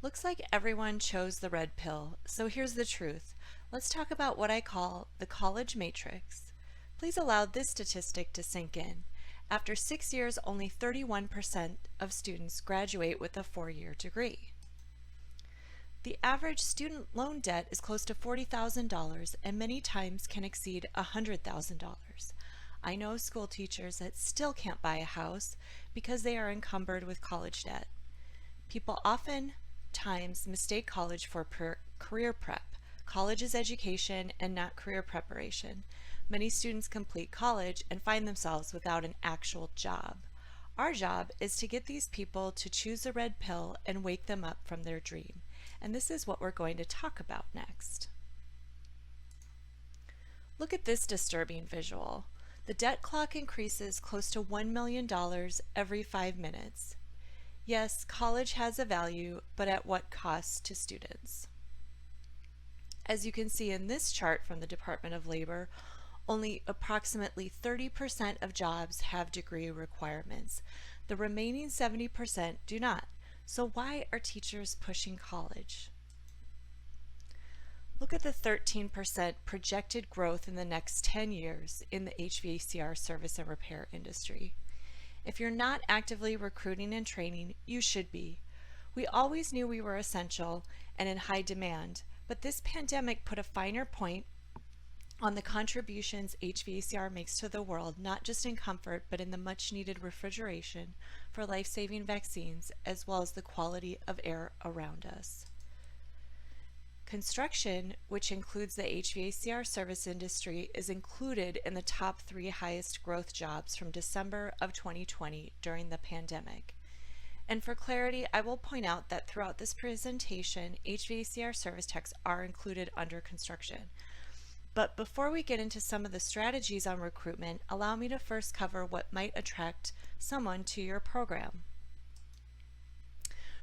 Looks like everyone chose the red pill, so here's the truth. Let's talk about what I call the college matrix. Please allow this statistic to sink in. After 6 years, only 31% of students graduate with a 4-year degree. The average student loan debt is close to $40,000 and many times can exceed $100,000. I know school teachers that still can't buy a house because they are encumbered with college debt. People often times mistake college for career prep. College is education and not career preparation. Many students complete college and find themselves without an actual job. Our job is to get these people to choose the red pill and wake them up from their dream. And this is what we're going to talk about next. Look at this disturbing visual. The debt clock increases close to $1 million every 5 minutes. Yes, college has a value, but at what cost to students? As you can see in this chart from the Department of Labor, only approximately 30% of jobs have degree requirements. The remaining 70% do not. So why are teachers pushing college? Look at the 13% projected growth in the next 10 years in the HVACR service and repair industry. If you're not actively recruiting and training, you should be. We always knew we were essential and in high demand, but this pandemic put a finer point on the contributions HVACR makes to the world, not just in comfort, but in the much needed refrigeration for life-saving vaccines, as well as the quality of air around us. Construction, which includes the HVACR service industry, is included in the top 3 highest growth jobs from December of 2020 during the pandemic. And for clarity, I will point out that throughout this presentation, HVACR service techs are included under construction. But before we get into some of the strategies on recruitment, allow me to first cover what might attract someone to your program.